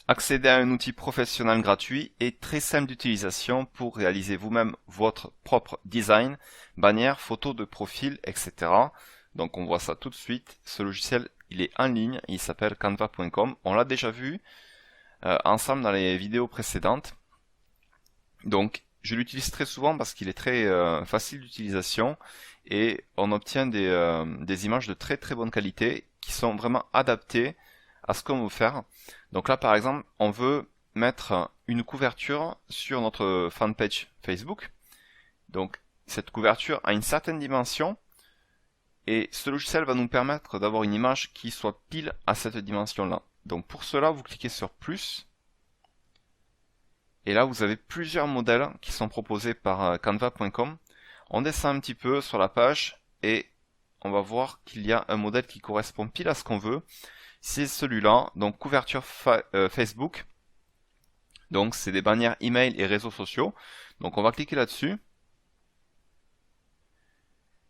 Accédez à un outil professionnel gratuit et très simple d'utilisation pour réaliser vous-même votre propre design, bannière, photo de profil, etc. Donc on voit ça tout de suite. Ce logiciel, il est en ligne, il s'appelle canva.com. On l'a déjà vu ensemble dans les vidéos précédentes. Donc je l'utilise très souvent parce qu'il est très facile d'utilisation et on obtient des images de très très bonne qualité qui sont vraiment adaptées à ce qu'on veut faire. Donc là par exemple on veut mettre une couverture sur notre fanpage Facebook. Donc cette couverture a une certaine dimension et ce logiciel va nous permettre d'avoir une image qui soit pile à cette dimension là. Donc pour cela vous cliquez sur plus. Et là, vous avez plusieurs modèles qui sont proposés par canva.com. On descend un petit peu sur la page et on va voir qu'il y a un modèle qui correspond pile à ce qu'on veut. C'est celui-là, donc couverture Facebook. Donc c'est des bannières email et réseaux sociaux. Donc on va cliquer là-dessus.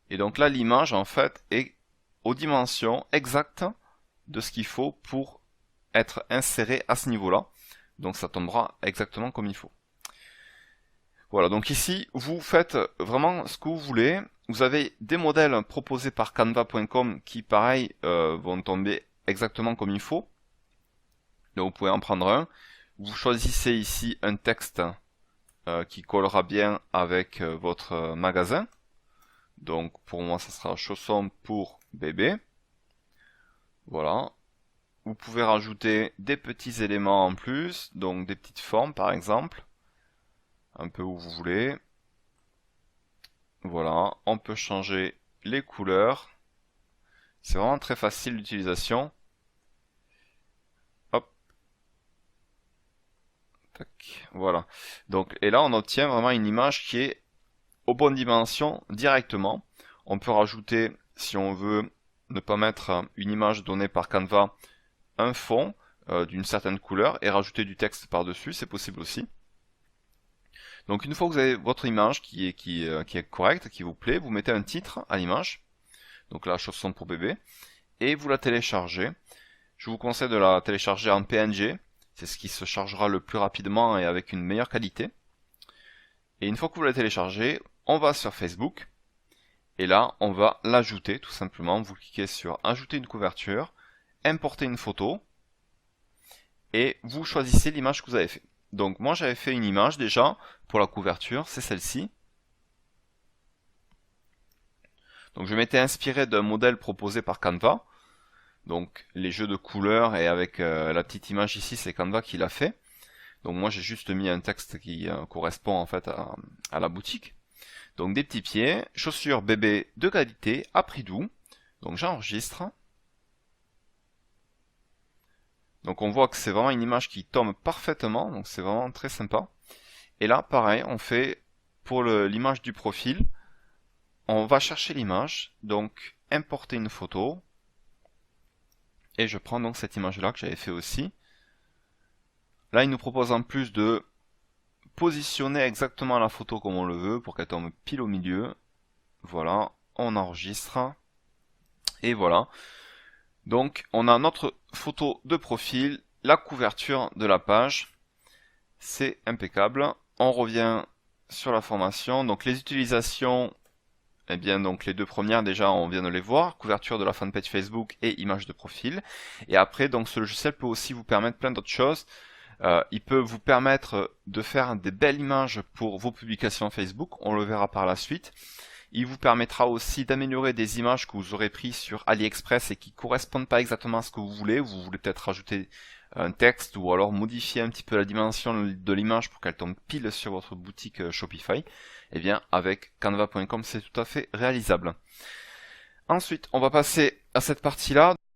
Et donc là, l'image en fait est aux dimensions exactes de ce qu'il faut pour être inséré à ce niveau-là. Donc ça tombera exactement comme il faut. Voilà, donc ici, vous faites vraiment ce que vous voulez. Vous avez des modèles proposés par canva.com qui, pareil, vont tomber exactement comme il faut. Donc vous pouvez en prendre un. Vous choisissez ici un texte qui collera bien avec votre magasin. Donc pour moi, ça sera chaussons pour bébé. Voilà. Vous pouvez rajouter des petits éléments en plus, donc des petites formes par exemple, un peu où vous voulez. Voilà, on peut changer les couleurs. C'est vraiment très facile d'utilisation. Hop. Tac. Voilà. Donc, et là, on obtient vraiment une image qui est aux bonnes dimensions directement. On peut rajouter, si on veut ne pas mettre une image donnée par Canva, un fond d'une certaine couleur et rajouter du texte par-dessus, c'est possible aussi. Donc une fois que vous avez votre image qui est correcte, qui vous plaît, vous mettez un titre à l'image. Donc là, chaussons pour bébé. Et vous la téléchargez. Je vous conseille de la télécharger en PNG. C'est ce qui se chargera le plus rapidement et avec une meilleure qualité. Et une fois que vous la téléchargez, on va sur Facebook. Et là, on va l'ajouter tout simplement. Vous cliquez sur ajouter une couverture, importer une photo. Et vous choisissez l'image que vous avez fait. Donc moi j'avais fait une image déjà pour la couverture, c'est celle-ci. Donc je m'étais inspiré d'un modèle proposé par Canva. Donc les jeux de couleurs et avec la petite image ici, c'est Canva qui l'a fait. Donc moi j'ai juste mis un texte qui correspond en fait à la boutique. Donc des petits pieds, chaussures bébé de qualité, à prix doux. Donc j'enregistre. Donc on voit que c'est vraiment une image qui tombe parfaitement, donc c'est vraiment très sympa. Et là pareil, on fait pour l'image du profil, on va chercher l'image, donc importer une photo. Et je prends donc cette image là que j'avais fait aussi. Là il nous propose en plus de positionner exactement la photo comme on le veut pour qu'elle tombe pile au milieu. Voilà, on enregistre. Et voilà. Donc on a notre photo de profil, la couverture de la page. C'est impeccable. On revient sur la formation. Donc les utilisations, eh bien donc les deux premières déjà on vient de les voir, couverture de la fanpage Facebook et image de profil. Et après donc ce logiciel peut aussi vous permettre plein d'autres choses. Il peut vous permettre de faire des belles images pour vos publications Facebook, on le verra par la suite. Il vous permettra aussi d'améliorer des images que vous aurez prises sur AliExpress et qui correspondent pas exactement à ce que vous voulez. Vous voulez peut-être rajouter un texte ou alors modifier un petit peu la dimension de l'image pour qu'elle tombe pile sur votre boutique Shopify. Eh bien, avec canva.com, c'est tout à fait réalisable. Ensuite, on va passer à cette partie-là.